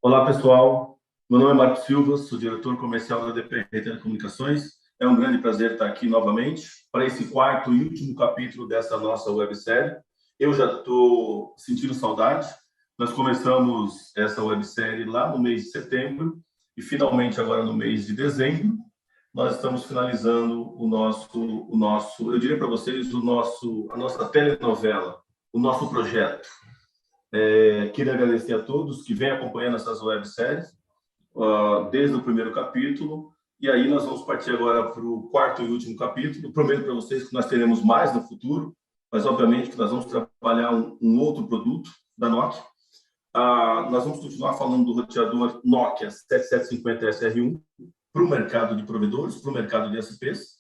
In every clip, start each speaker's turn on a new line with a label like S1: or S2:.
S1: Olá, pessoal. Meu nome é Marco Silva, sou diretor comercial da DPR Telecomunicações. É um grande prazer estar aqui novamente para esse quarto e último capítulo dessa nossa websérie. Eu já estou sentindo saudade. Nós começamos essa websérie lá no mês de setembro e finalmente agora no mês de dezembro nós estamos finalizando eu diria para vocês, a nossa telenovela, o nosso projeto. Queria agradecer a todos que vêm acompanhando essas webséries desde o primeiro capítulo, e aí nós vamos partir agora para o quarto e último capítulo. Prometo para vocês que nós teremos mais no futuro, mas obviamente que nós vamos trabalhar um outro produto da Nokia. Nós vamos continuar falando do roteador Nokia 7750 SR1 para o mercado de provedores, para o mercado de SPs.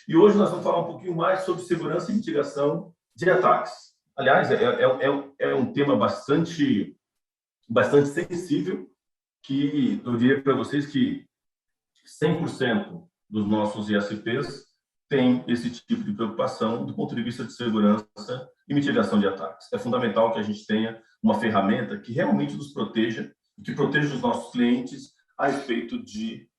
S1: E hoje nós vamos falar um pouquinho mais sobre segurança e mitigação de ataques. Aliás, é um tema bastante sensível, que eu diria para vocês que 100% dos nossos ISPs têm esse tipo de preocupação do ponto de vista de segurança e mitigação de ataques. É fundamental que a gente tenha uma ferramenta que realmente nos proteja e que proteja os nossos clientes a respeito de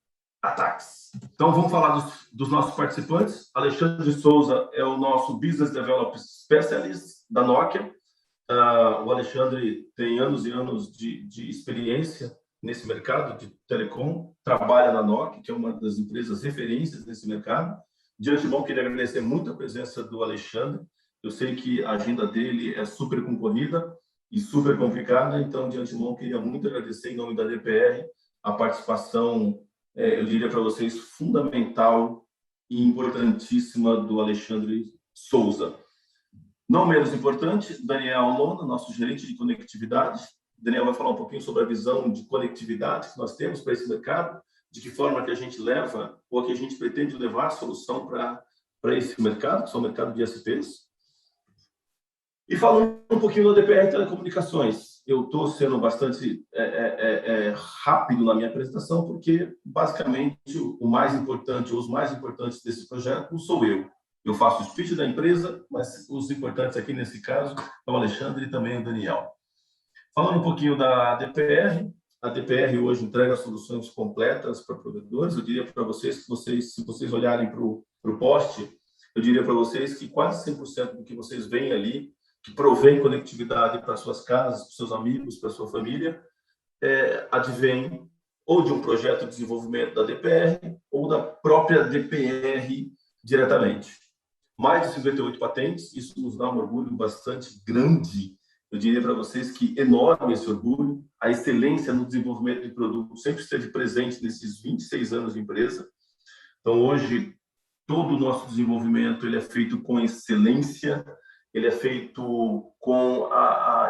S1: ataques. Então, vamos falar dos nossos participantes. Alexandre Souza é o nosso Business Development Specialist da Nokia. O Alexandre tem anos e anos de experiência nesse mercado de telecom, trabalha na Nokia, que é uma das empresas referências nesse mercado. De antemão, queria agradecer muito a presença do Alexandre. Eu sei que a agenda dele é super concorrida e super complicada, então, de antemão, queria muito agradecer, em nome da DPR, a participação, eu diria para vocês, fundamental e importantíssima do Alexandre Souza. Não menos importante, Daniel Lona, nosso gerente de conectividade. Daniel vai falar um pouquinho sobre a visão de conectividade que nós temos para esse mercado, de que forma que a gente leva, ou que a gente pretende levar a solução para esse mercado, que é o mercado de ISPs. E falando um pouquinho da DPR Telecomunicações, eu estou sendo bastante rápido na minha apresentação, porque, basicamente, o mais importante, ou os mais importantes desse projeto sou eu. Eu faço o speech da empresa, mas os importantes aqui, nesse caso, é o Alexandre e também o Daniel. Falando um pouquinho da DPR, a DPR hoje entrega soluções completas para provedores. Eu diria para vocês que se vocês olharem para o post, eu diria para vocês que quase 100% do que vocês veem ali, que provém conectividade para suas casas, para seus amigos, para sua família, advém ou de um projeto de desenvolvimento da DPR ou da própria DPR diretamente. Mais de 58 patentes, isso nos dá um orgulho bastante grande. Eu diria para vocês que enorme esse orgulho. A excelência no desenvolvimento de produtos sempre esteve presente nesses 26 anos de empresa. Então, hoje, todo o nosso desenvolvimento ele é feito com excelência, ele é feito com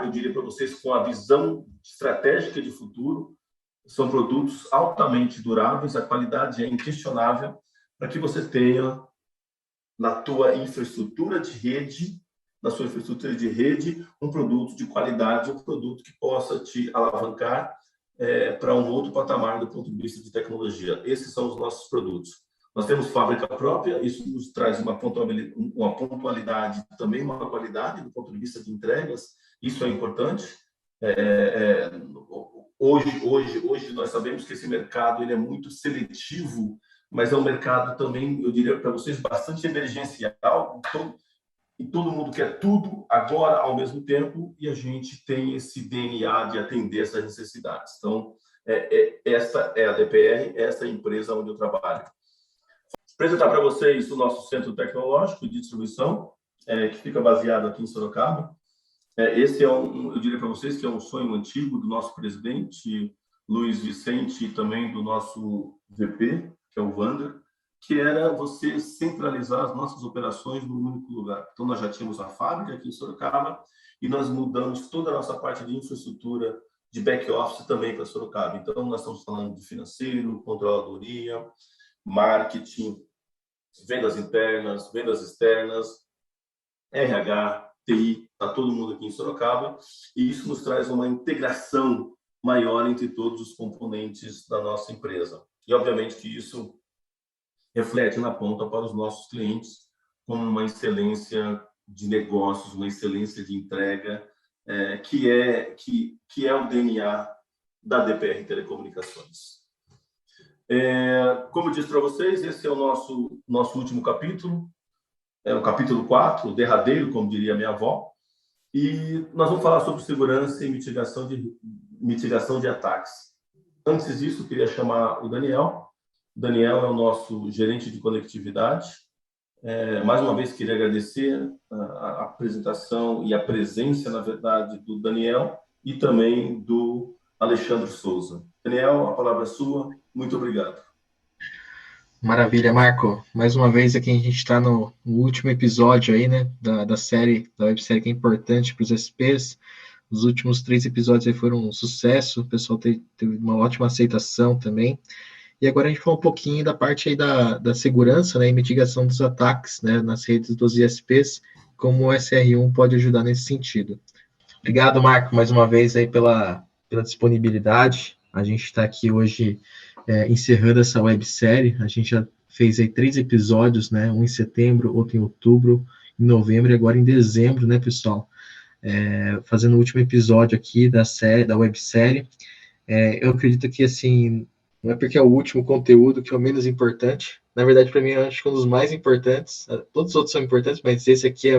S1: eu diria para vocês, com a visão estratégica de futuro. São produtos altamente duráveis, a qualidade é inquestionável, para que você tenha na tua infraestrutura de rede, um produto de qualidade, um produto que possa te alavancar para um outro patamar do ponto de vista de tecnologia. Esses são os nossos produtos. Nós temos fábrica própria, isso nos traz uma pontualidade, também uma qualidade do ponto de vista de entregas, isso é importante. Hoje nós sabemos que esse mercado ele é muito seletivo, mas é um mercado também, eu diria para vocês, bastante emergencial. Então, e todo mundo quer tudo agora, ao mesmo tempo, e a gente tem esse DNA de atender essas necessidades. Então, esta é a DPR, esta é a empresa onde eu trabalho. Apresentar para vocês o nosso centro tecnológico de distribuição, que fica baseado aqui em Sorocaba. Esse eu diria para vocês que é um sonho antigo do nosso presidente, Luiz Vicente, e também do nosso VP, que é o Wander, que era você centralizar as nossas operações num único lugar. Então, nós já tínhamos a fábrica aqui em Sorocaba e nós mudamos toda a nossa parte de infraestrutura, de back-office também para Sorocaba. Então, nós estamos falando de financeiro, controladoria, marketing, vendas internas, vendas externas, RH, TI, está todo mundo aqui em Sorocaba, e isso nos traz uma integração maior entre todos os componentes da nossa empresa. E, obviamente, que isso reflete na ponta para os nossos clientes como uma excelência de negócios, uma excelência de entrega, que é o DNA da DPR Telecomunicações. Como eu disse para vocês, esse é o nosso último capítulo, é o capítulo 4, o derradeiro, como diria minha avó, e nós vamos falar sobre segurança e mitigação de ataques. Antes disso, eu queria chamar o Daniel. O Daniel é o nosso gerente de conectividade. Mais uma vez, queria agradecer a apresentação e a presença, na verdade, do Daniel e também do Alexandre Souza. Daniel, a palavra é sua. Muito obrigado.
S2: Maravilha, Marco. Mais uma vez aqui a gente está no último episódio aí, né, da série, da websérie que é importante para os SPs. Os últimos 3 episódios aí foram um sucesso, o pessoal teve uma ótima aceitação também. E agora a gente fala um pouquinho da parte aí da segurança, né, e mitigação dos ataques, né, nas redes dos ISPs, como o SR1 pode ajudar nesse sentido. Obrigado, Marco, mais uma vez aí pela disponibilidade. A gente está aqui hoje encerrando essa websérie. A gente já fez aí 3 episódios, né? Um em setembro, outro em outubro, em novembro e agora em dezembro, né, pessoal? Fazendo o último episódio aqui da websérie. Eu acredito que, assim, não é porque é o último conteúdo que é o menos importante. Na verdade, para mim, eu acho que é um dos mais importantes. Todos os outros são importantes, mas esse aqui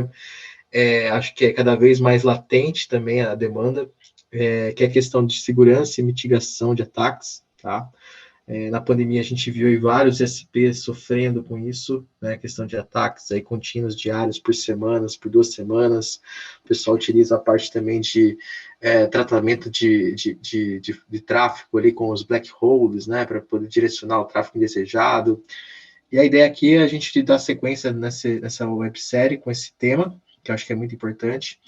S2: acho que é cada vez mais latente também a demanda, que é a questão de segurança e mitigação de ataques, tá? Na pandemia a gente viu aí vários SPs sofrendo com isso, né? Questão de ataques aí contínuos diários por semanas, por 2 semanas. O pessoal utiliza a parte também de tratamento de tráfego ali com os black holes, né? Para poder direcionar o tráfego indesejado. E a ideia aqui é a gente dar sequência nessa websérie com esse tema, que eu acho que é muito importante.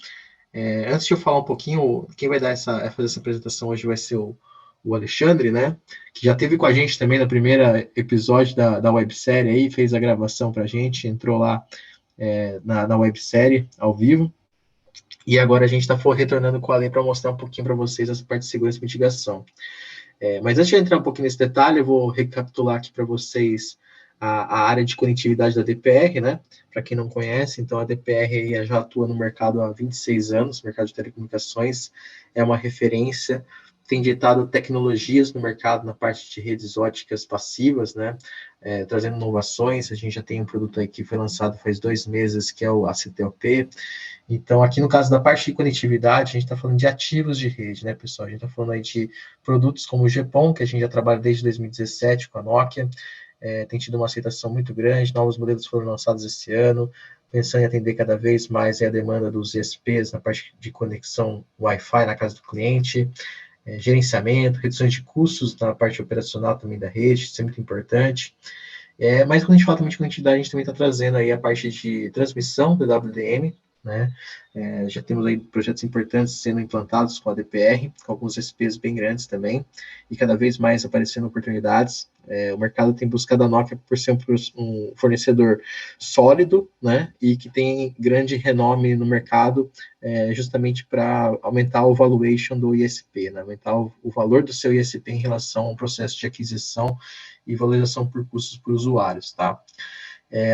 S2: Antes de eu falar um pouquinho, quem vai fazer essa apresentação hoje vai ser o Alexandre, né? Que já esteve com a gente também no primeiro episódio da websérie aí, fez a gravação para a gente, entrou lá na websérie ao vivo. E agora a gente está retornando com a lei para mostrar um pouquinho para vocês essa parte de segurança e mitigação. Mas antes de eu entrar um pouquinho nesse detalhe, eu vou recapitular aqui para vocês a área de conectividade da DPR, né? Para quem não conhece, então a DPR já atua no mercado há 26 anos, mercado de telecomunicações, é uma referência, tem ditado tecnologias no mercado na parte de redes óticas passivas, né? Trazendo inovações. A gente já tem um produto aí que foi lançado faz 2 meses, que é o ACTOP. Então, aqui no caso da parte de conectividade, a gente está falando de ativos de rede, né, pessoal? A gente está falando aí de produtos como o GPON, que a gente já trabalha desde 2017 com a Nokia, tem tido uma aceitação muito grande, novos modelos foram lançados esse ano, pensando em atender cada vez mais a demanda dos ISPs na parte de conexão Wi-Fi na casa do cliente, gerenciamento, reduções de custos na parte operacional também da rede, isso é muito importante. Mas quando a gente fala também de conectividade, a gente também está trazendo aí a parte de transmissão do WDM, né? Já temos aí projetos importantes sendo implantados com a DPR, com alguns SPs bem grandes também, e cada vez mais aparecendo oportunidades. O mercado tem buscado a Nokia por ser um fornecedor sólido, né? E que tem grande renome no mercado, justamente para aumentar o valuation do ISP, né? Aumentar o valor do seu ISP em relação ao processo de aquisição e valorização por custos por usuários, tá?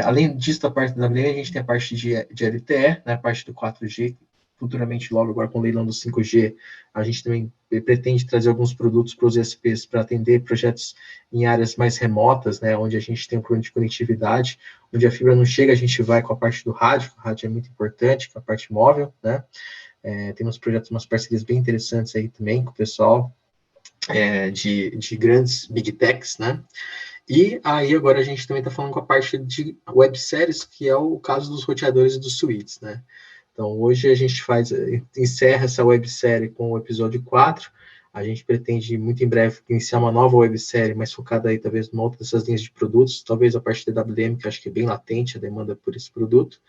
S2: Além disso, da parte da WDM, a gente tem a parte de LTE, né, a parte do 4G, futuramente, logo agora com o leilão do 5G, a gente também pretende trazer alguns produtos para os ISPs para atender projetos em áreas mais remotas, né, onde a gente tem um problema de conectividade, onde a fibra não chega, a gente vai com a parte do rádio, o rádio é muito importante, com a parte móvel, né, temos projetos, umas parcerias bem interessantes aí também com o pessoal de grandes big techs, né, e aí agora a gente também está falando com a parte de webséries, que é o caso dos roteadores e dos suítes, né? Então hoje a gente encerra essa websérie com o episódio 4, a gente pretende muito em breve iniciar uma nova websérie, mais focada aí talvez numa outra dessas linhas de produtos, talvez a parte da WDM, que eu acho que é bem latente a demanda por esse produto,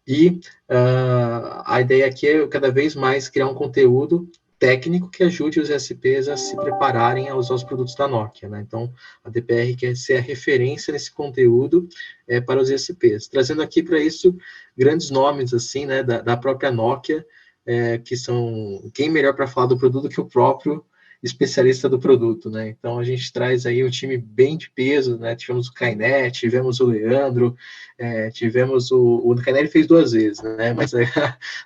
S2: e a ideia aqui é cada vez mais criar um conteúdo técnico que ajude os SPs a se prepararem a usar os produtos da Nokia, né? Então, a DPR quer ser a referência nesse conteúdo para os SPs, trazendo aqui para isso grandes nomes, assim, né, da própria Nokia, que são quem melhor para falar do produto que o próprio especialista do produto, né? Então, a gente traz aí um time bem de peso, né? Tivemos o Kainet, tivemos o Leandro, tivemos o Kainet fez 2 vezes, né? Mas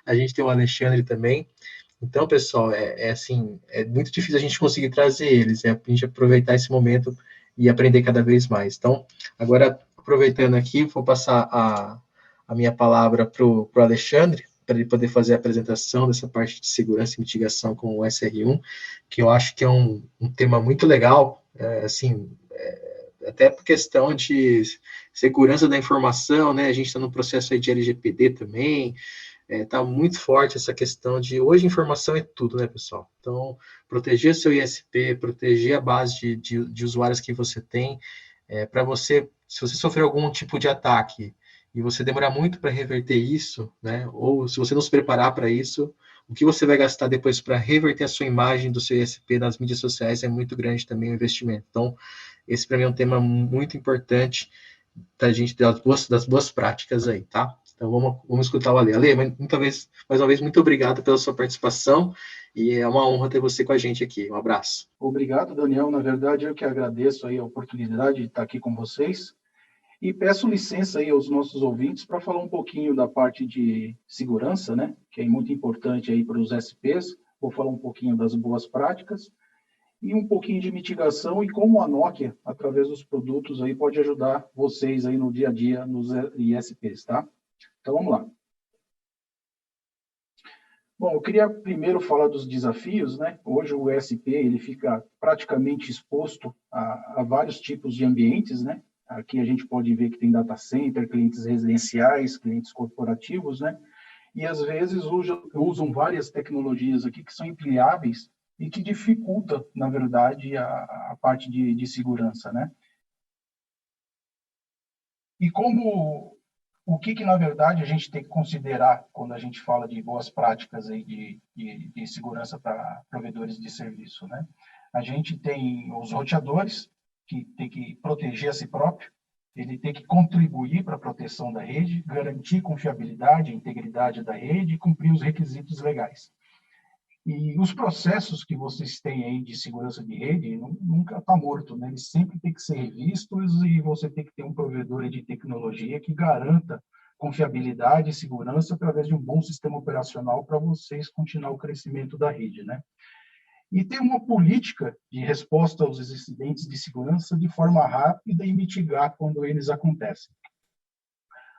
S2: a gente tem o Alexandre também, Então, pessoal, assim, é muito difícil a gente conseguir trazer eles, a gente aproveitar esse momento e aprender cada vez mais. Então, agora, aproveitando aqui, vou passar a minha palavra para o Alexandre, para ele poder fazer a apresentação dessa parte de segurança e mitigação com o SR1, que eu acho que é um tema muito legal, assim, até por questão de segurança da informação, né? A gente está no processo aí de LGPD também, tá muito forte essa questão de hoje informação é tudo, né, pessoal? Então, proteger seu ISP, proteger a base de usuários que você tem, para você, se você sofrer algum tipo de ataque e você demorar muito para reverter isso, né, ou se você não se preparar para isso, o que você vai gastar depois para reverter a sua imagem do seu ISP nas mídias sociais é muito grande também o investimento. Então, esse para mim é um tema muito importante da gente das boas práticas aí, tá? Então vamos escutar o Ale. Ale, mais uma vez, muito obrigado pela sua participação e é uma honra ter você com a gente aqui. Um abraço.
S3: Obrigado, Daniel. Na verdade, eu que agradeço aí a oportunidade de estar aqui com vocês e peço licença aí aos nossos ouvintes para falar um pouquinho da parte de segurança, né? Que é muito importante aí para os SPs. Vou falar um pouquinho das boas práticas e um pouquinho de mitigação e como a Nokia, através dos produtos aí, pode ajudar vocês aí no dia a dia nos ISPs, tá? Então, vamos lá. Bom, eu queria primeiro falar dos desafios, né? Hoje o ESP ele fica praticamente exposto a vários tipos de ambientes, né? Aqui a gente pode ver que tem data center, clientes residenciais, clientes corporativos, né? E às vezes usam várias tecnologias aqui que são empilháveis e que dificulta, na verdade, a parte de segurança, né? E como o que, na verdade, a gente tem que considerar quando a gente fala de boas práticas aí de segurança para provedores de serviço, né? A gente tem os roteadores, que tem que proteger a si próprio, ele tem que contribuir para a proteção da rede, garantir confiabilidade, integridade da rede e cumprir os requisitos legais. E os processos que vocês têm aí de segurança de rede nunca está morto, né? Eles sempre têm que ser revistos e você tem que ter um provedor de tecnologia que garanta confiabilidade e segurança através de um bom sistema operacional para vocês continuar o crescimento da rede, né? E ter uma política de resposta aos incidentes de segurança de forma rápida e mitigar quando eles acontecem.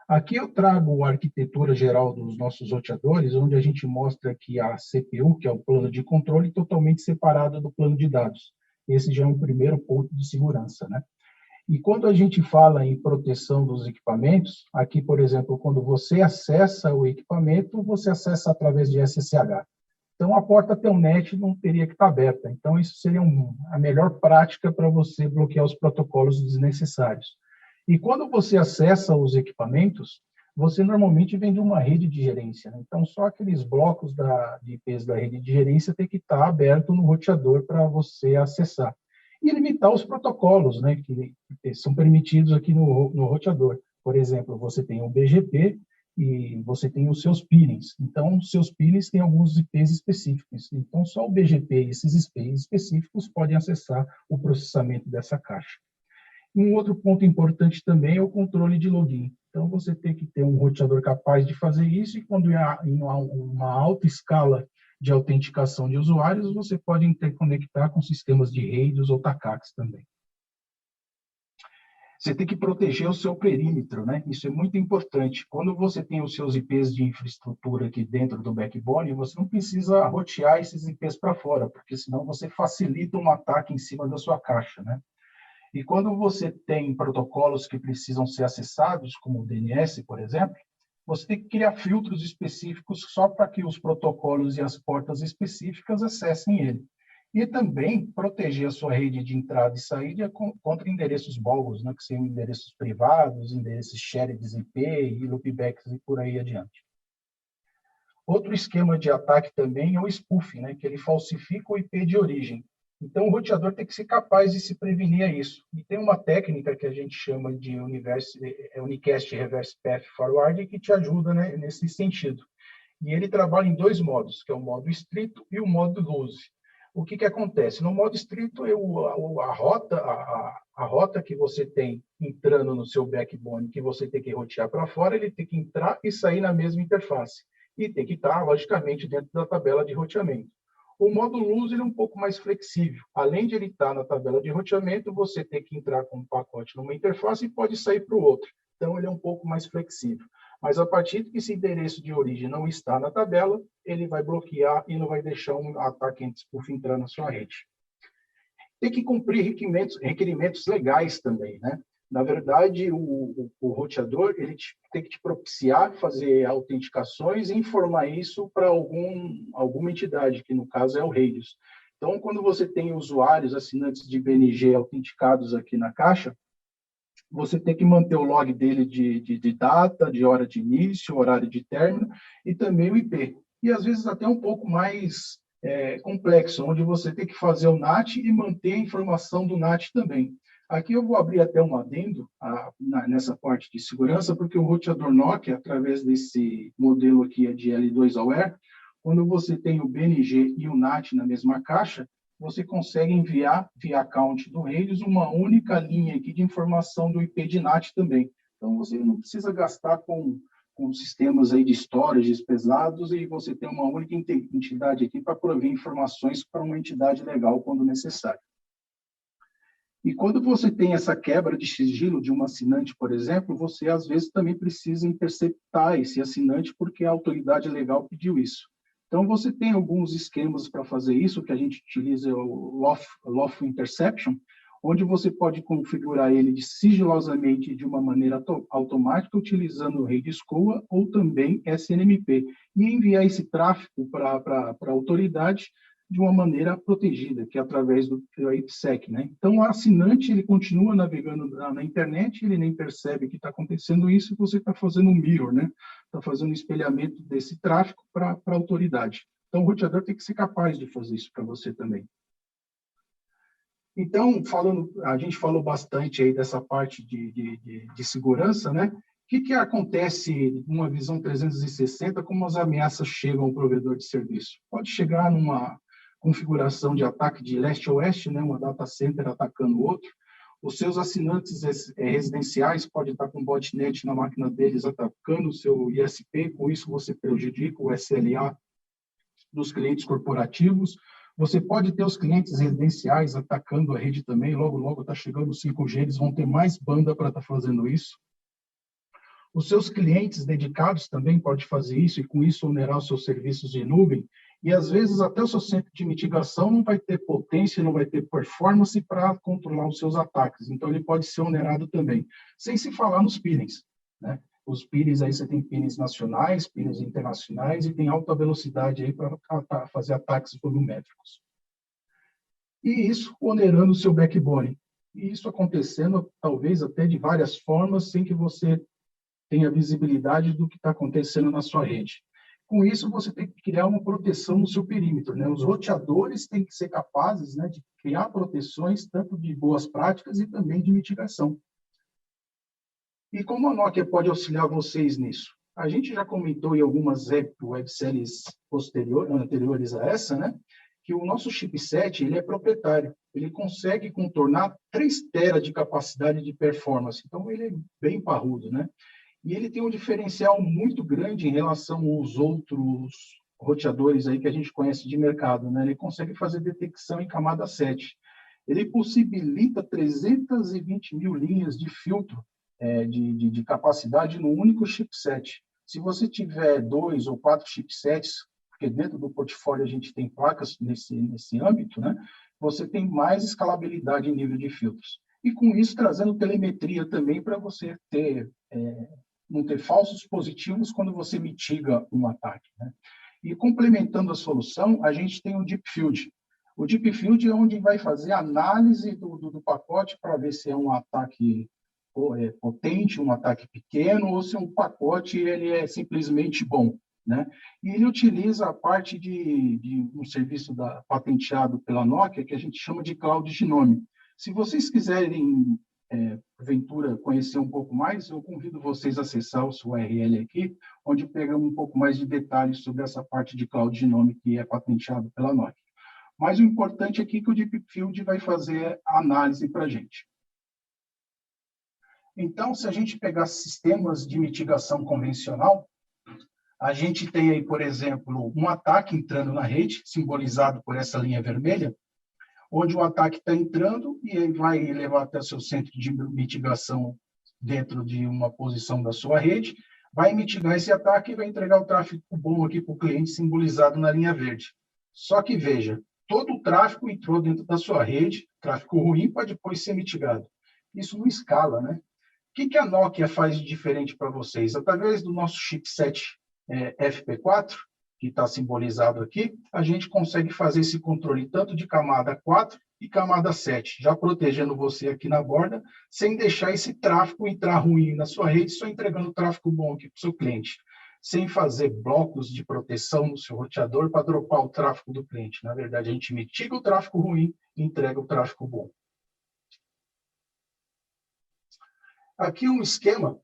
S3: Aqui eu trago a arquitetura geral dos nossos roteadores, onde a gente mostra que a CPU, que é o plano de controle, totalmente separado do plano de dados. Esse já é um primeiro ponto de segurança, né? E quando a gente fala em proteção dos equipamentos, aqui, por exemplo, quando você acessa o equipamento, você acessa através de SSH. Então, a porta Telnet não teria que estar aberta. Então, isso seria a melhor prática para você bloquear os protocolos desnecessários. E quando você acessa os equipamentos, você normalmente vem de uma rede de gerência, né? Então, só aqueles blocos de IPs da rede de gerência tem que estar aberto no roteador para você acessar. E limitar os protocolos, né, que são permitidos aqui no roteador. Por exemplo, você tem um BGP e você tem os seus peerings. Então, os seus peerings têm alguns IPs específicos. Então, só o BGP e esses IPs específicos podem acessar o processamento dessa caixa. Um outro ponto importante também é o controle de login. Então, você tem que ter um roteador capaz de fazer isso, e quando há uma alta escala de autenticação de usuários, você pode interconectar com sistemas de redes ou TACACs também. Você tem que proteger o seu perímetro, né? Isso é muito importante. Quando você tem os seus IPs de infraestrutura aqui dentro do backbone, você não precisa rotear esses IPs para fora, porque senão você facilita um ataque em cima da sua caixa, né? E quando você tem protocolos que precisam ser acessados, como o DNS, por exemplo, você tem que criar filtros específicos só para que os protocolos e as portas específicas acessem ele. E também proteger a sua rede de entrada e saída contra endereços bogus, né, que são endereços privados, endereços shared IP e loopbacks e por aí adiante. Outro esquema de ataque também é o spoofing, né, que ele falsifica o IP de origem. Então, o roteador tem que ser capaz de se prevenir a isso. E tem uma técnica que a gente chama de Unicast Reverse Path Forward, que te ajuda, né, nesse sentido. E ele trabalha em dois modos, que é o modo estrito e o modo loose. O que acontece? No modo estrito, a rota que você tem entrando no seu backbone, que você tem que rotear para fora, ele tem que entrar e sair na mesma interface. e tem que estar, logicamente, dentro da tabela de roteamento. O módulo uso ele é um pouco mais flexível. Além de ele estar na tabela de roteamento, você tem que entrar com um pacote numa interface e pode sair para o outro. Então, ele é um pouco mais flexível. Mas, a partir que esse endereço de origem não está na tabela, ele vai bloquear e não vai deixar um ataque anti-spoof entrar na sua rede. Tem que cumprir requerimentos legais também, né? Na verdade, o roteador ele tem que te propiciar fazer autenticações e informar isso para alguma entidade, que no caso é o Radius. Então, quando você tem usuários, assinantes de BNG autenticados aqui na caixa, você tem que manter o log dele de data, de hora de início, horário de término e também o IP. E às vezes até um pouco mais complexo, onde você tem que fazer o NAT e manter a informação do NAT também. Aqui eu vou abrir até um adendo nessa parte de segurança, porque o roteador Nokia, através desse modelo aqui de L2 Aware, quando você tem o BNG e o NAT na mesma caixa, você consegue enviar via account do Radius uma única linha aqui de informação do IP de NAT também. Então, você não precisa gastar com sistemas aí de storage pesados e você tem uma única entidade aqui para prover informações para uma entidade legal quando necessário. E quando você tem essa quebra de sigilo de um assinante, por exemplo, você às vezes também precisa interceptar esse assinante porque a autoridade legal pediu isso. Então, você tem alguns esquemas para fazer isso, que a gente utiliza o Lawful Interception, onde você pode configurar ele sigilosamente de uma maneira automática, utilizando o Radius COA ou também SNMP, e enviar esse tráfego para a autoridade de uma maneira protegida, que é através do IPsec, né? Então, o assinante ele continua navegando na internet, ele nem percebe que está acontecendo isso, e você está fazendo um mirror, né? Está fazendo um espelhamento desse tráfego para a autoridade. Então, o roteador tem que ser capaz de fazer isso para você também. Então, a gente falou bastante aí dessa parte de segurança, né? O que acontece numa visão 360, como as ameaças chegam ao provedor de serviço? Pode chegar numa configuração de ataque de leste a oeste, né? Uma data center atacando o outro. Os seus assinantes residenciais podem estar com botnet na máquina deles atacando o seu ISP, com isso você prejudica o SLA dos clientes corporativos. Você pode ter os clientes residenciais atacando a rede também, logo está chegando o 5G, eles vão ter mais banda para estar fazendo isso. Os seus clientes dedicados também podem fazer isso e com isso onerar os seus serviços de nuvem, e às vezes até o seu centro de mitigação não vai ter potência, não vai ter performance para controlar os seus ataques, então ele pode ser onerado também, sem se falar nos peerings, né? Os peerings aí você tem peerings nacionais, peerings internacionais e tem alta velocidade aí para fazer ataques volumétricos. E isso onerando o seu backbone. E isso acontecendo talvez até de várias formas, sem que você tenha visibilidade do que está acontecendo na sua rede. Com isso, você tem que criar uma proteção no seu perímetro, né? Os roteadores têm que ser capazes, né, de criar proteções tanto de boas práticas e também de mitigação. E como a Nokia pode auxiliar vocês nisso? A gente já comentou em algumas webséries anteriores a essa, né, que o nosso chipset ele é proprietário. Ele consegue contornar 3 TB de capacidade de performance. Então, ele é bem parrudo, né? E ele tem um diferencial muito grande em relação aos outros roteadores aí que a gente conhece de mercado, né? Ele consegue fazer detecção em camada 7. Ele possibilita 320 mil linhas de filtro de capacidade no único chipset. Se você tiver 2 ou 4 chipsets, porque dentro do portfólio a gente tem placas nesse âmbito, né? Você tem mais escalabilidade em nível de filtros. E com isso trazendo telemetria também para você não ter falsos positivos quando você mitiga um ataque, né? E complementando a solução, a gente tem o Deep Field. O Deep Field é onde vai fazer análise do pacote para ver se é um ataque potente, um ataque pequeno, ou se um pacote ele é simplesmente bom, né? E ele utiliza a parte de um serviço patenteado pela Nokia, que a gente chama de Cloud Genome. Se vocês quiserem, porventura, conhecer um pouco mais, eu convido vocês a acessar o seu URL aqui, onde pegamos um pouco mais de detalhes sobre essa parte de Cloud Genome que é patenteado pela Nokia. Mas o importante aqui é que o Deep Field vai fazer a análise para a gente. Então, se a gente pegar sistemas de mitigação convencional, A gente tem aí, por exemplo, um ataque entrando na rede, simbolizado por essa linha vermelha, onde o ataque está entrando e ele vai levar até o seu centro de mitigação dentro de uma posição da sua rede, vai mitigar esse ataque e vai entregar o tráfego bom aqui para o cliente, simbolizado na linha verde. Só que, veja, todo o tráfego entrou dentro da sua rede, tráfego ruim, para depois ser mitigado. Isso não escala, né? O que a Nokia faz de diferente para vocês? Através do nosso chipset FP4, que está simbolizado aqui, a gente consegue fazer esse controle tanto de camada 4 e camada 7, já protegendo você aqui na borda, sem deixar esse tráfego entrar ruim na sua rede, só entregando tráfego bom aqui para o seu cliente, sem fazer blocos de proteção no seu roteador para dropar o tráfego do cliente. Na verdade, a gente mitiga o tráfego ruim e entrega o tráfego bom. Aqui um esquema,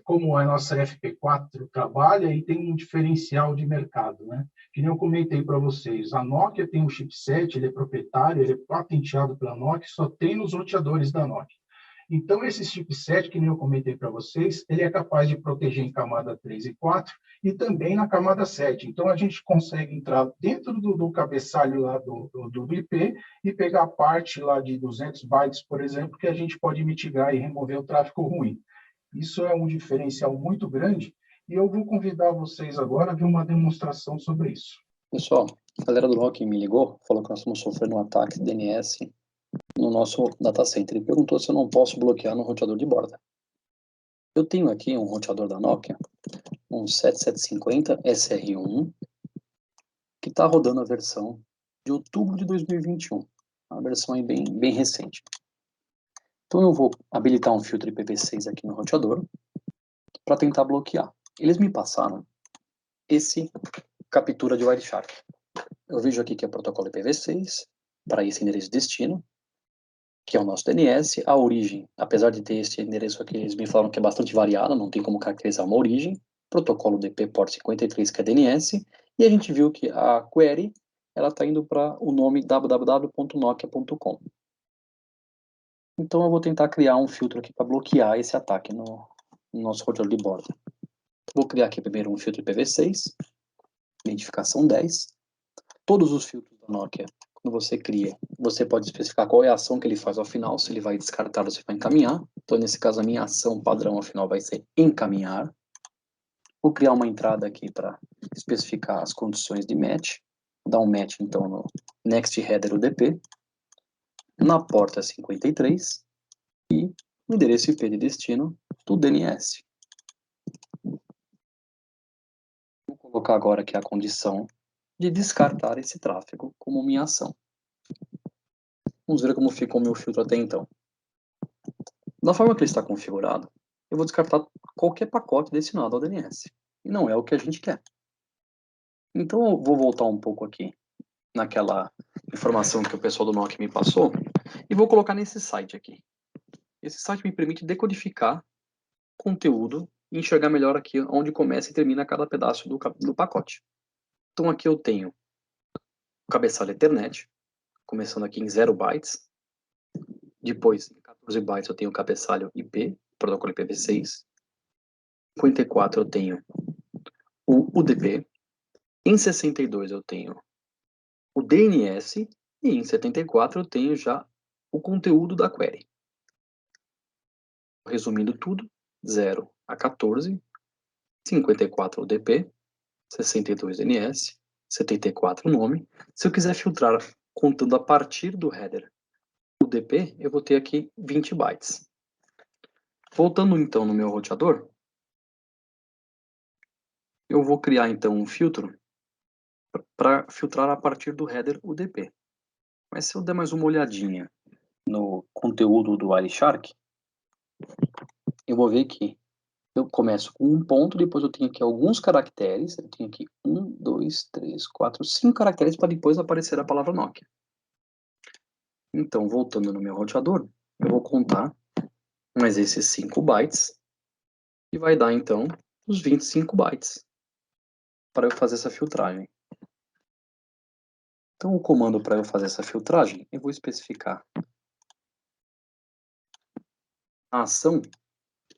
S3: como a nossa FP4 trabalha e tem um diferencial de mercado, né? Que nem eu comentei para vocês, a Nokia tem um chipset, ele é proprietário, ele é patenteado pela Nokia, só tem nos roteadores da Nokia. Então, esse chipset, que nem eu comentei para vocês, ele é capaz de proteger em camada 3 e 4 e também na camada 7. Então, a gente consegue entrar dentro do cabeçalho lá do IP e pegar a parte lá de 200 bytes, por exemplo, que a gente pode mitigar e remover o tráfego ruim. Isso é um diferencial muito grande e eu vou convidar vocês agora a ver uma demonstração sobre isso.
S4: Pessoal, a galera do Rock me ligou, falou que nós estamos sofrendo um ataque DNS no nosso data center e perguntou se eu não posso bloquear no roteador de borda. Eu tenho aqui um roteador da Nokia, um 7750 SR1, que está rodando a versão de outubro de 2021, uma versão aí bem recente. Então eu vou habilitar um filtro IPv6 aqui no roteador para tentar bloquear. Eles me passaram esse captura de Wireshark. Eu vejo aqui que é protocolo IPv6 para esse endereço de destino, que é o nosso DNS. A origem, apesar de ter esse endereço aqui, eles me falaram que é bastante variado, não tem como caracterizar uma origem. Protocolo DP port 53, que é DNS. E a gente viu que a query, ela está indo para o nome www.nokia.com. Então eu vou tentar criar um filtro aqui para bloquear esse ataque no nosso roteador de borda. Vou criar aqui primeiro um filtro IPv6, identificação 10. Todos os filtros da Nokia, quando você cria, você pode especificar qual é a ação que ele faz ao final, se ele vai descartar ou se vai encaminhar. Então, nesse caso, a minha ação padrão ao final vai ser encaminhar. Vou criar uma entrada aqui para especificar as condições de match. Vou dar um match, então, no next header UDP, na porta 53 e no endereço IP de destino do DNS. Vou colocar agora aqui a condição de descartar esse tráfego como minha ação. Vamos ver como ficou o meu filtro até então. Da forma que ele está configurado, eu vou descartar qualquer pacote destinado ao DNS. E não é o que a gente quer. Então eu vou voltar um pouco aqui naquela informação que o pessoal do Nokia me passou e vou colocar nesse site aqui. Esse site me permite decodificar conteúdo e enxergar melhor aqui onde começa e termina cada pedaço do pacote. Então aqui eu tenho o cabeçalho Ethernet, começando aqui em 0 bytes. Depois, em 14 bytes, eu tenho o cabeçalho IP, protocolo IPv6. Em 54 eu tenho o UDP. Em 62 eu tenho o DNS. E em 74 eu tenho já o conteúdo da query. Resumindo tudo, 0 a 14, 54 UDP, 62 DNS, 74 nome. Se eu quiser filtrar contando a partir do header UDP, eu vou ter aqui 20 bytes. Voltando então no meu roteador, eu vou criar então um filtro para filtrar a partir do header UDP. Mas se eu der mais uma olhadinha no conteúdo do Wireshark, eu vou ver que eu começo com um ponto, depois eu tenho aqui alguns caracteres, eu tenho aqui 1, 2, 3, 4, 5 caracteres para depois aparecer a palavra Nokia. Então, voltando no meu roteador, eu vou contar mais esses 5 bytes e vai dar então os 25 bytes para eu fazer essa filtragem. Então, o comando para eu fazer essa filtragem, eu vou especificar a ação,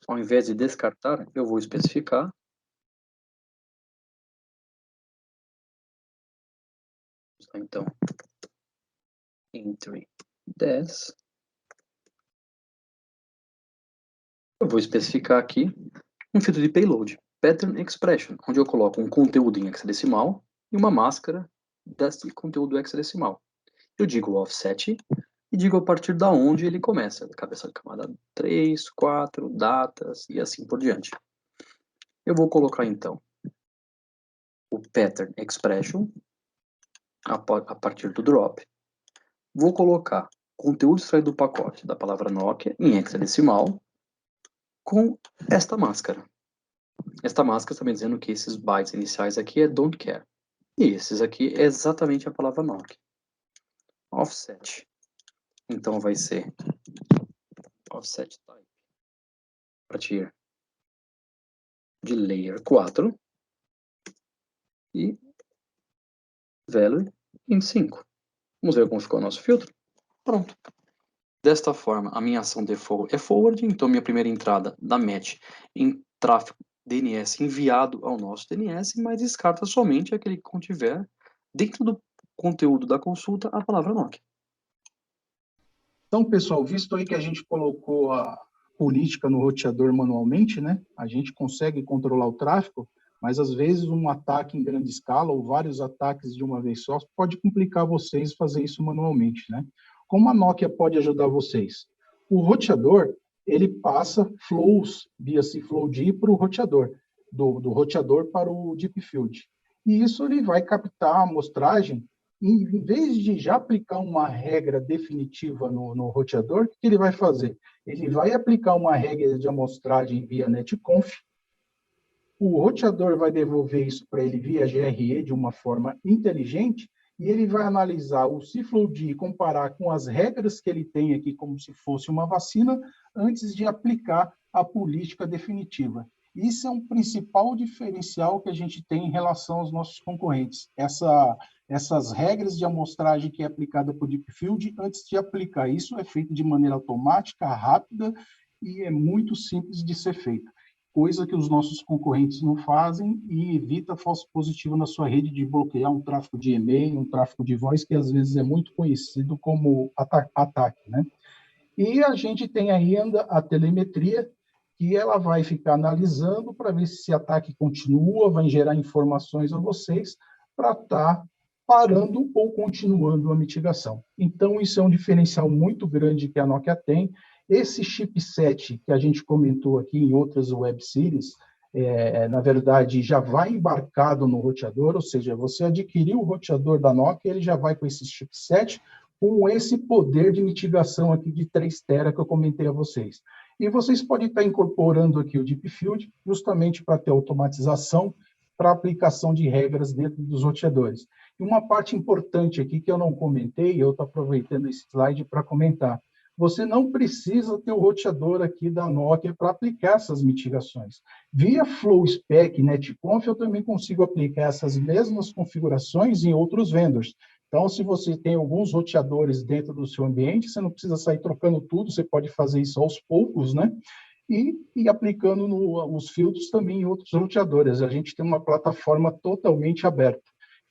S4: ao invés de descartar, eu vou especificar Então, entry 10. Eu vou especificar aqui um filtro de payload, pattern expression, onde eu coloco um conteúdo em hexadecimal e uma máscara desse conteúdo hexadecimal. Eu digo o offset e digo a partir da onde ele começa, cabeça de camada 3, 4, datas e assim por diante. Eu vou colocar então o pattern expression a partir do drop. Vou colocar conteúdo extraído do pacote da palavra Nokia em hexadecimal com esta máscara. Esta máscara está me dizendo que esses bytes iniciais aqui é don't care. E esses aqui é exatamente a palavra Nokia. Offset. Então vai ser offset type a partir de layer 4 e value em 5. Vamos ver como ficou o nosso filtro? Pronto. Desta forma, a minha ação default é forward, então minha primeira entrada da match em tráfego DNS enviado ao nosso DNS, mas descarta somente aquele que contiver dentro do conteúdo da consulta a palavra Nokia.
S3: Então, pessoal, visto aí que a gente colocou a política no roteador manualmente, né? A gente consegue controlar o tráfego, mas às vezes um ataque em grande escala ou vários ataques de uma vez só pode complicar vocês fazer isso manualmente, né? Como a Nokia pode ajudar vocês? O roteador, ele passa flows via cFlowD para o roteador, do roteador para o Deep Field. E isso ele vai captar a amostragem em vez de já aplicar uma regra definitiva no roteador, o que ele vai fazer? Ele vai aplicar uma regra de amostragem via netconf, o roteador vai devolver isso para ele via GRE de uma forma inteligente, e ele vai analisar o cFlowD e comparar com as regras que ele tem aqui, como se fosse uma vacina, antes de aplicar a política definitiva. Isso é um principal diferencial que a gente tem em relação aos nossos concorrentes. Essas regras de amostragem que é aplicada por Deep Field, antes de aplicar isso, é feito de maneira automática, rápida e é muito simples de ser feito. Coisa que os nossos concorrentes não fazem e evita falso positivo na sua rede de bloquear um tráfego de e-mail, um tráfego de voz, que às vezes é muito conhecido como ataque, né? E a gente tem ainda a telemetria, que ela vai ficar analisando para ver se esse ataque continua, vai gerar informações a vocês para estar parando ou continuando a mitigação. Então, isso é um diferencial muito grande que a Nokia tem. Esse chipset que a gente comentou aqui em outras web series, na verdade, já vai embarcado no roteador, ou seja, você adquiriu o roteador da Nokia, ele já vai com esse chipset, com esse poder de mitigação aqui de 3 tera que eu comentei a vocês. E vocês podem estar incorporando aqui o Deep Field, justamente para ter automatização para aplicação de regras dentro dos roteadores. E uma parte importante aqui que eu não comentei, eu estou aproveitando esse slide para comentar. Você não precisa ter o roteador aqui da Nokia para aplicar essas mitigações. Via FlowSpec, NetConf, eu também consigo aplicar essas mesmas configurações em outros vendors. Então, se você tem alguns roteadores dentro do seu ambiente, você não precisa sair trocando tudo, você pode fazer isso aos poucos, né? E aplicando os filtros também em outros roteadores. A gente tem uma plataforma totalmente aberta,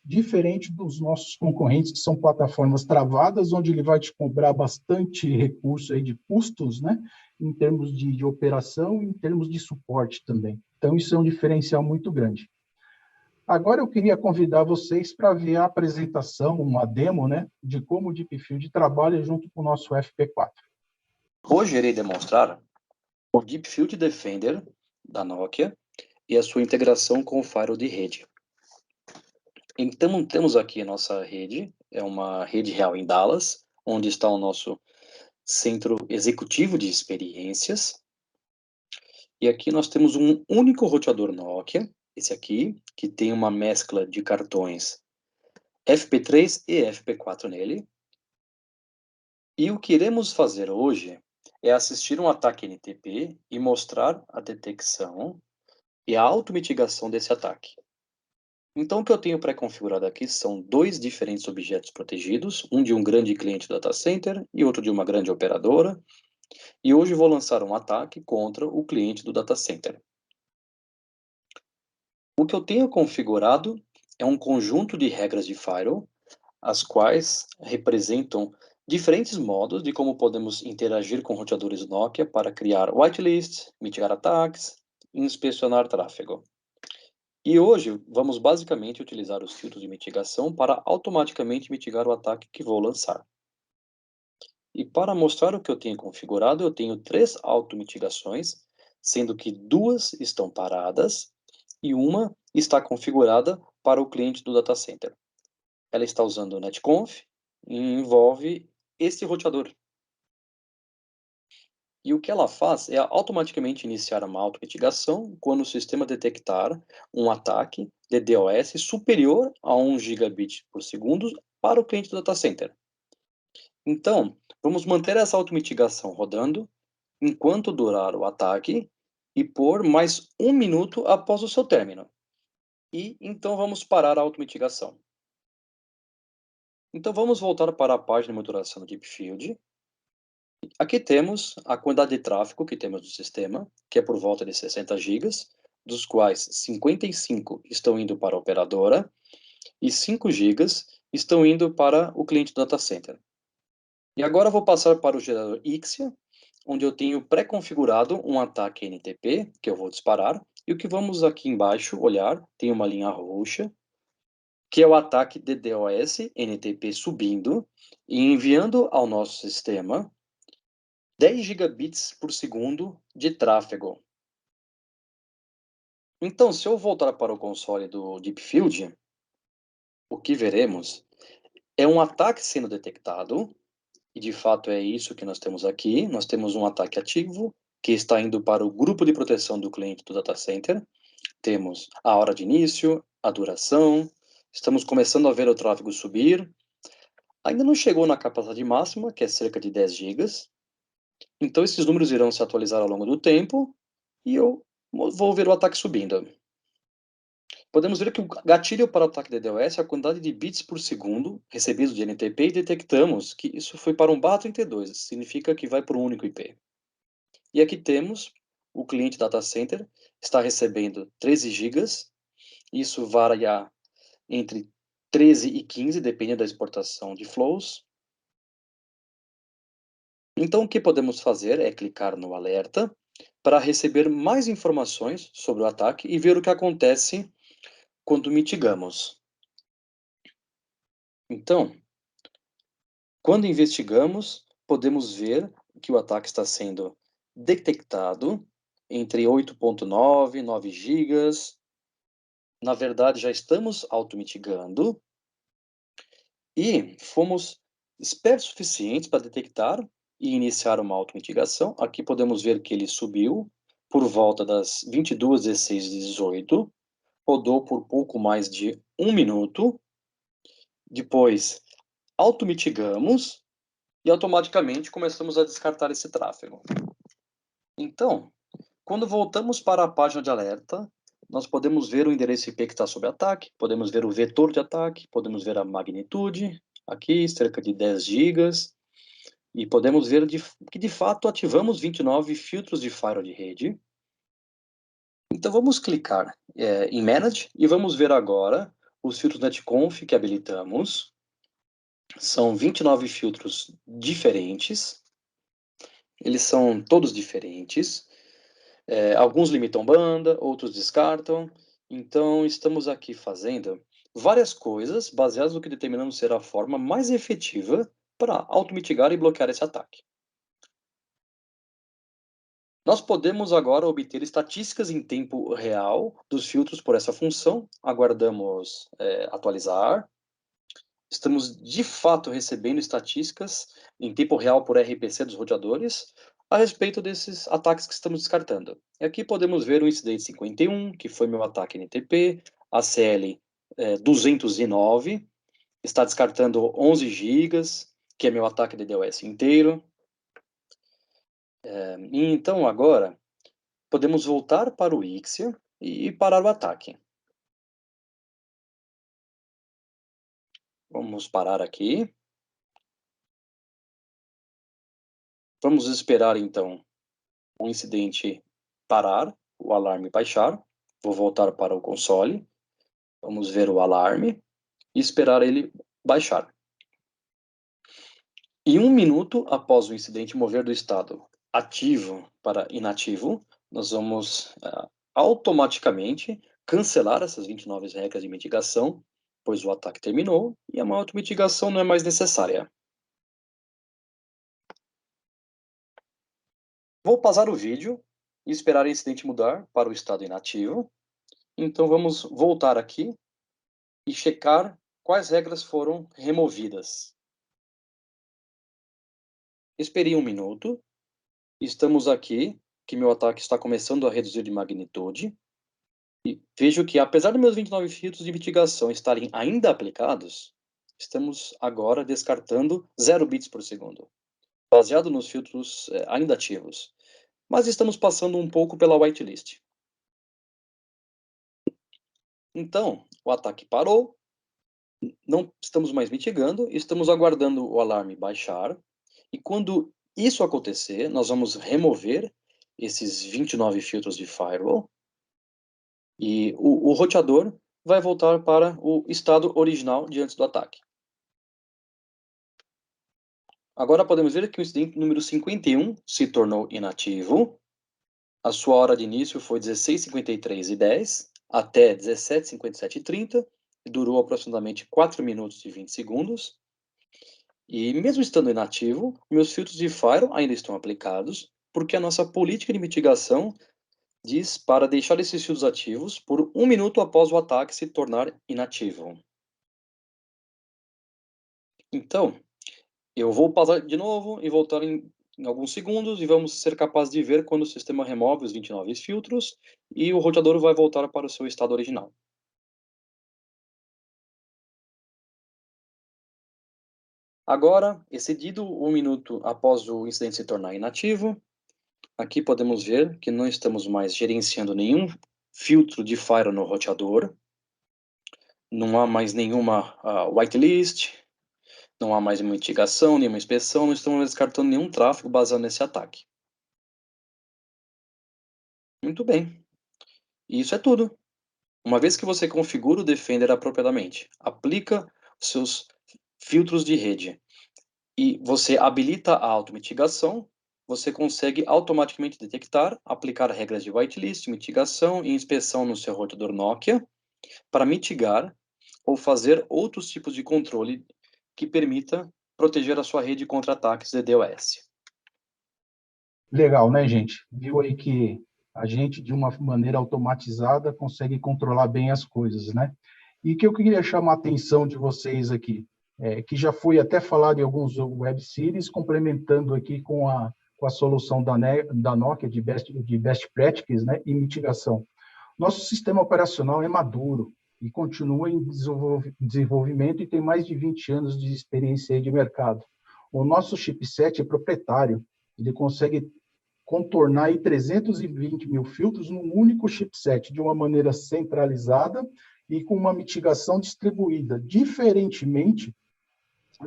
S3: diferente dos nossos concorrentes, que são plataformas travadas, onde ele vai te cobrar bastante recurso aí de custos, né? Em termos de operação e em termos de suporte também. Então, isso é um diferencial muito grande. Agora eu queria convidar vocês para ver a apresentação, uma demo, né, de como o Deep Field trabalha junto com o nosso FP4.
S4: Hoje irei demonstrar o Deep Field Defender da Nokia e a sua integração com o firewall de rede. Então, temos aqui a nossa rede, é uma rede real em Dallas, onde está o nosso centro executivo de experiências. E aqui nós temos um único roteador Nokia, esse aqui, que tem uma mescla de cartões FP3 e FP4 nele. E o que iremos fazer hoje é assistir um ataque NTP e mostrar a detecção e a automitigação desse ataque. Então, o que eu tenho pré-configurado aqui são 2 diferentes objetos protegidos, um de um grande cliente data center e outro de uma grande operadora. E hoje vou lançar um ataque contra o cliente do data center. O que eu tenho configurado é um conjunto de regras de firewall, as quais representam diferentes modos de como podemos interagir com roteadores Nokia para criar whitelists, mitigar ataques e inspecionar tráfego. E hoje vamos basicamente utilizar os filtros de mitigação para automaticamente mitigar o ataque que vou lançar. E para mostrar o que eu tenho configurado, eu tenho 3 automitigações, sendo que 2 estão paradas e uma está configurada para o cliente do data center. Ela está usando o netconf e envolve esse roteador. E o que ela faz é automaticamente iniciar uma automitigação quando o sistema detectar um ataque de DDoS superior a 1 gigabit por segundo para o cliente do data center. Então, vamos manter essa automitigação rodando enquanto durar o ataque e por mais 1 minuto após o seu término. E então vamos parar a automitigação. Então vamos voltar para a página de monitoração do Deepfield. Aqui temos a quantidade de tráfego que temos no sistema, que é por volta de 60 GB, dos quais 55 estão indo para a operadora e 5 GB estão indo para o cliente do data center. E agora eu vou passar para o gerador Ixia, onde eu tenho pré-configurado um ataque NTP, que eu vou disparar, e o que vamos aqui embaixo olhar, tem uma linha roxa, que é o ataque DDoS NTP subindo e enviando ao nosso sistema 10 gigabits por segundo de tráfego. Então, se eu voltar para o console do Deepfield, o que veremos é um ataque sendo detectado, e de fato é isso que nós temos aqui. Nós temos um ataque ativo, que está indo para o grupo de proteção do cliente do data center. Temos a hora de início, a duração, estamos começando a ver o tráfego subir. Ainda não chegou na capacidade máxima, que é cerca de 10 GB. Então, esses números irão se atualizar ao longo do tempo e eu vou ver o ataque subindo. Podemos ver que o gatilho para o ataque DDoS é a quantidade de bits por segundo recebidos de NTP e detectamos que isso foi para um barra 32, significa que vai para um único IP. E aqui temos o cliente data center está recebendo 13 GB, isso varia entre 13 e 15, dependendo da exportação de flows. Então, o que podemos fazer é clicar no alerta para receber mais informações sobre o ataque e ver o que acontece quando mitigamos. Então, quando investigamos, podemos ver que o ataque está sendo detectado entre 8.9 e 9 GB. Na verdade, já estamos automitigando e fomos espertos suficientes para detectar e iniciar uma automitigação. Aqui podemos ver que ele subiu por volta das 22h16-18, rodou por pouco mais de 1 minuto, depois automitigamos e automaticamente começamos a descartar esse tráfego. Então, quando voltamos para a página de alerta, nós podemos ver o endereço IP que está sob ataque, podemos ver o vetor de ataque, podemos ver a magnitude, aqui cerca de 10 GB, e podemos ver que de fato ativamos 29 filtros de firewall de rede. Então vamos clicar em Manage e vamos ver agora os filtros netconf que habilitamos. São 29 filtros diferentes, eles são todos diferentes. Alguns limitam banda, outros descartam. Então, estamos aqui fazendo várias coisas baseadas no que determinamos ser a forma mais efetiva para automitigar e bloquear esse ataque. Nós podemos agora obter estatísticas em tempo real dos filtros por essa função. Aguardamos atualizar. Estamos, de fato, recebendo estatísticas em tempo real por RPC dos roteadores a respeito desses ataques que estamos descartando. E aqui podemos ver o incidente 51, que foi meu ataque NTP, a CL 209, está descartando 11 GB, que é meu ataque DDoS inteiro. E então, agora, podemos voltar para o Ixia e parar o ataque. Vamos parar aqui. Vamos esperar, então, o incidente parar, o alarme baixar. Vou voltar para o console. Vamos ver o alarme e esperar ele baixar. E 1 minuto após o incidente mover do estado ativo para inativo, nós vamos automaticamente cancelar essas 29 regras de mitigação, pois o ataque terminou e a automitigação não é mais necessária. Vou pausar o vídeo e esperar o incidente mudar para o estado inativo. Então vamos voltar aqui e checar quais regras foram removidas. Esperei 1 minuto. Estamos aqui, que meu ataque está começando a reduzir de magnitude. E vejo que, apesar dos meus 29 filtros de mitigação estarem ainda aplicados, estamos agora descartando 0 bits por segundo, baseado nos filtros ainda ativos. Mas estamos passando um pouco pela whitelist. Então, o ataque parou, não estamos mais mitigando, estamos aguardando o alarme baixar, e quando isso acontecer, nós vamos remover esses 29 filtros de firewall, e o roteador vai voltar para o estado original de antes do ataque. Agora podemos ver que o incidente número 51 se tornou inativo. A sua hora de início foi 16h53:10 até 17h57:30, e durou aproximadamente 4 minutos e 20 segundos. E mesmo estando inativo, meus filtros de firewall ainda estão aplicados, porque a nossa política de mitigação diz para deixar esses filtros ativos por 1 minuto após o ataque se tornar inativo. Então, eu vou pausar de novo e voltar em alguns segundos e vamos ser capazes de ver quando o sistema remove os 29 filtros e o roteador vai voltar para o seu estado original. Agora, excedido 1 minuto após o incidente se tornar inativo, aqui podemos ver que não estamos mais gerenciando nenhum filtro de firewall no roteador, não há mais nenhuma whitelist, não há mais mitigação, nenhuma inspeção, não estamos descartando nenhum tráfego baseado nesse ataque. Muito bem. E isso é tudo. Uma vez que você configura o Defender apropriadamente, aplica seus filtros de rede e você habilita a automitigação, você consegue automaticamente detectar, aplicar regras de whitelist, mitigação e inspeção no seu roteador Nokia para mitigar ou fazer outros tipos de controle que permita proteger a sua rede contra ataques de DDoS.
S3: Legal, né, gente? Viu aí que a gente, de uma maneira automatizada, consegue controlar bem as coisas, né? E que eu queria chamar a atenção de vocês aqui, que já foi até falado em alguns web series, complementando aqui com a solução da Nokia de best practices, né, e mitigação. Nosso sistema operacional é maduro e continua em desenvolvimento e tem mais de 20 anos de experiência aí de mercado. O nosso chipset é proprietário, ele consegue contornar aí 320 mil filtros num único chipset, de uma maneira centralizada e com uma mitigação distribuída, diferentemente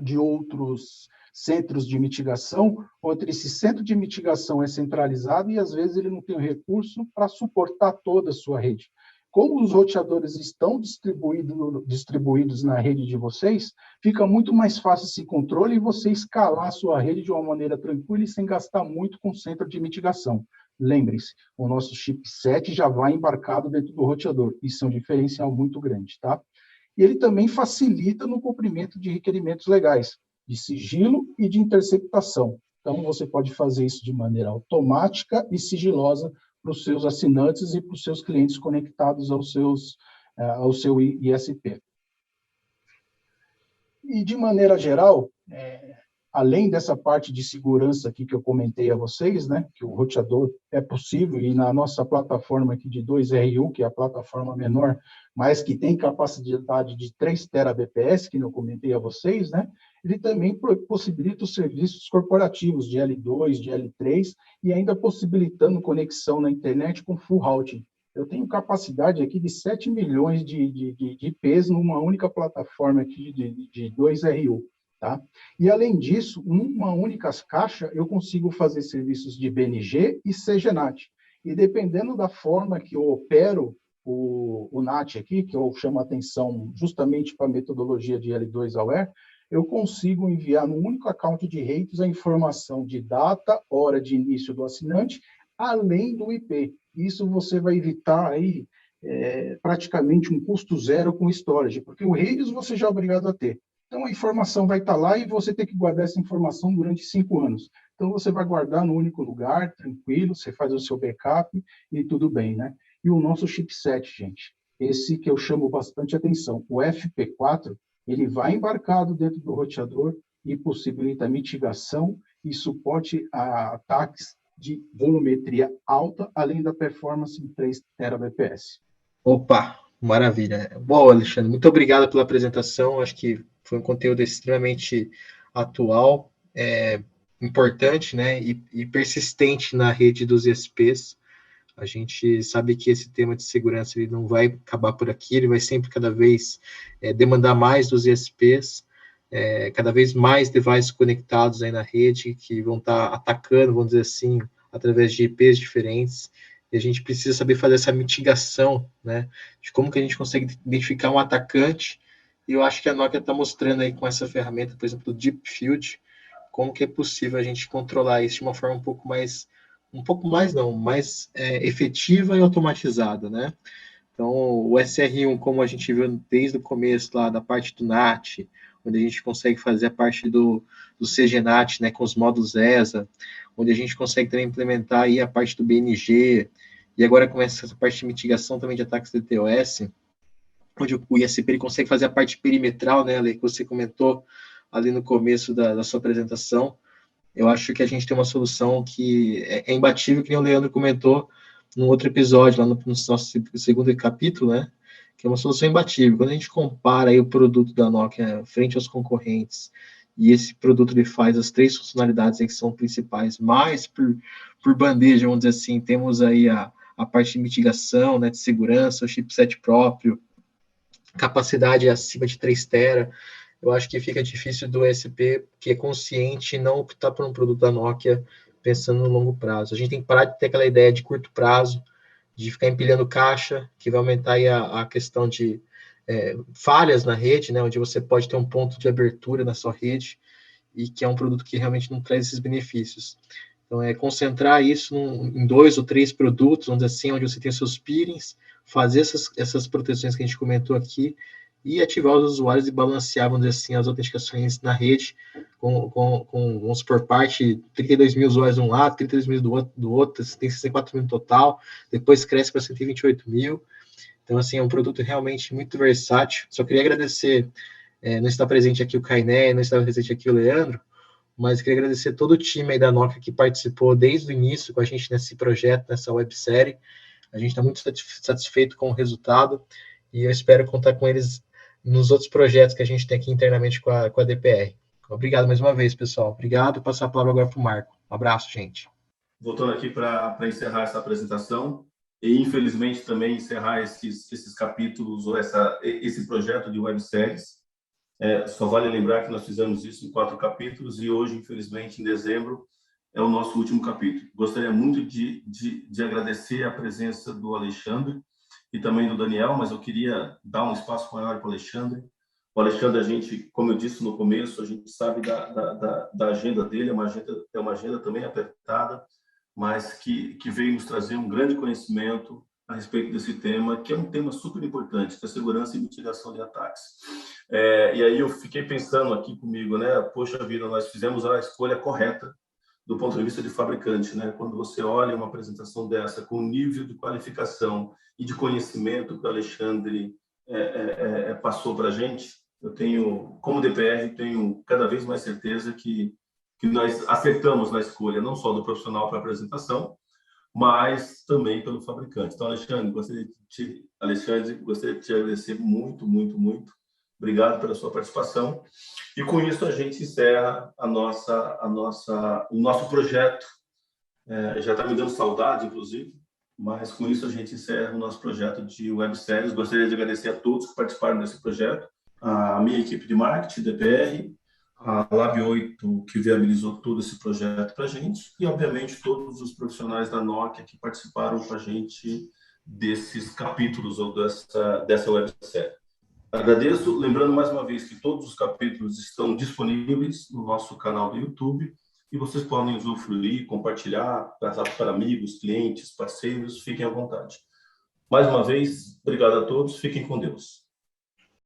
S3: de outros centros de mitigação, onde esse centro de mitigação é centralizado e, às vezes, ele não tem o recurso para suportar toda a sua rede. Como os roteadores estão distribuídos na rede de vocês, fica muito mais fácil esse controle e você escalar a sua rede de uma maneira tranquila e sem gastar muito com o centro de mitigação. Lembrem-se, o nosso chipset já vai embarcado dentro do roteador. Isso é um diferencial muito grande, tá? E ele também facilita no cumprimento de requerimentos legais, de sigilo e de interceptação. Então, você pode fazer isso de maneira automática e sigilosa para os seus assinantes e para os seus clientes conectados ao seu ISP. E, de maneira geral, além dessa parte de segurança aqui que eu comentei a vocês, né, que o roteador é possível, e na nossa plataforma aqui de 2RU, que é a plataforma menor, mas que tem capacidade de 3 terabps, que eu comentei a vocês, né, ele também possibilita os serviços corporativos de L2, de L3, e ainda possibilitando conexão na internet com full routing. Eu tenho capacidade aqui de 7 milhões de IPs numa única plataforma aqui de 2RU. Tá? E, além disso, numa única caixa, eu consigo fazer serviços de BNG e CGNAT. E, dependendo da forma que eu opero o NAT aqui, que eu chamo a atenção justamente para a metodologia de L2-Aware, eu consigo enviar no único account de rates a informação de data, hora de início do assinante, além do IP. Isso você vai evitar aí praticamente um custo zero com storage, porque o Rails você já é obrigado a ter. Então, a informação vai estar lá e você tem que guardar essa informação durante 5 anos. Então, você vai guardar no único lugar, tranquilo, você faz o seu backup e tudo bem, né? E o nosso chipset, gente, esse que eu chamo bastante atenção, o FP4, ele vai embarcado dentro do roteador e possibilita mitigação e suporte a ataques de volumetria alta, além da performance em 3 Tbps.
S2: Opa, maravilha. Bom, Alexandre, muito obrigado pela apresentação. Acho que foi um conteúdo extremamente atual, importante, né, e persistente na rede dos ISPs. A gente sabe que esse tema de segurança ele não vai acabar por aqui, ele vai sempre cada vez demandar mais dos ISPs, cada vez mais devices conectados aí na rede que vão estar atacando, vamos dizer assim, através de IPs diferentes. E a gente precisa saber fazer essa mitigação, né, de como que a gente consegue identificar um atacante. E eu acho que a Nokia está mostrando aí com essa ferramenta, por exemplo, do Deep Field, como que é possível a gente controlar isso de uma forma mais efetiva e automatizada, né? Então, o SR1, como a gente viu desde o começo lá da parte do NAT, onde a gente consegue fazer a parte do CGNAT, né, com os módulos ESA, onde a gente consegue também implementar aí a parte do BNG, e agora começa essa parte de mitigação também de ataques DDoS, onde o ISP ele consegue fazer a parte perimetral, né, Ale, que você comentou ali no começo da sua apresentação. Eu acho que a gente tem uma solução que é imbatível, que nem o Leandro comentou num outro episódio, lá no nosso segundo capítulo, né? Que é uma solução imbatível. Quando a gente compara aí o produto da Nokia frente aos concorrentes, e esse produto ele faz as 3 funcionalidades aí que são principais, mais por bandeja, vamos dizer assim, temos aí a parte de mitigação, né, de segurança, o chipset próprio, capacidade acima de 3 tera. Eu acho que fica difícil do SP, que é consciente, não optar por um produto da Nokia pensando no longo prazo. A gente tem que parar de ter aquela ideia de curto prazo, de ficar empilhando caixa, que vai aumentar aí a questão de falhas na rede, né, onde você pode ter um ponto de abertura na sua rede, e que é um produto que realmente não traz esses benefícios. Então, concentrar isso em 2 ou 3 produtos, onde você tem seus peerings, fazer essas proteções que a gente comentou aqui, e ativar os usuários e balancear, vamos dizer assim, as autenticações na rede, vamos supor, parte 32 mil usuários de um lado, 32 mil do outro, tem 64 mil no total, depois cresce para 128 mil. Então, assim, é um produto realmente muito versátil. Só queria agradecer, não está presente aqui o Kainé, não está presente aqui o Leandro, mas queria agradecer todo o time aí da Nokia que participou desde o início com a gente nesse projeto, nessa websérie. A gente está muito satisfeito com o resultado e eu espero contar com eles nos outros projetos que a gente tem aqui internamente com a DPR. Obrigado mais uma vez, pessoal. Obrigado. Vou passar a palavra agora para o Marco. Um abraço, gente.
S1: Voltando aqui para encerrar essa apresentação e, infelizmente, também encerrar esses capítulos ou esse projeto de webséries. Só vale lembrar que nós fizemos isso em 4 capítulos e hoje, infelizmente, em dezembro, é o nosso último capítulo. Gostaria muito de agradecer a presença do Alexandre e também do Daniel, mas eu queria dar um espaço maior para o Alexandre. O Alexandre, a gente, como eu disse no começo, a gente sabe da agenda dele, é uma agenda também apertada, mas que veio nos trazer um grande conhecimento a respeito desse tema, que é um tema super importante, que é a segurança e mitigação de ataques. E aí eu fiquei pensando aqui comigo, né? Poxa vida, nós fizemos a escolha correta do ponto de vista de fabricante, né? Quando você olha uma apresentação dessa com o nível de qualificação e de conhecimento que o Alexandre passou para a gente, eu tenho, como DPR, tenho cada vez mais certeza que nós acertamos na escolha, não só do profissional para a apresentação, mas também pelo fabricante. Então, Alexandre, gostaria de te agradecer muito, muito, muito. Obrigado pela sua participação. E com isso a gente encerra o nosso projeto. Já está me dando saudade, inclusive, mas com isso a gente encerra o nosso projeto de webséries. Gostaria de agradecer a todos que participaram desse projeto, a minha equipe de marketing, DPR, a Lab 8, que viabilizou todo esse projeto para a gente, e, obviamente, todos os profissionais da Nokia que participaram com a gente desses capítulos ou dessa websérie. Agradeço, lembrando mais uma vez que todos os capítulos estão disponíveis no nosso canal do YouTube e vocês podem usufruir, compartilhar, passar para amigos, clientes, parceiros, fiquem à vontade. Mais uma vez, obrigado a todos, fiquem com Deus.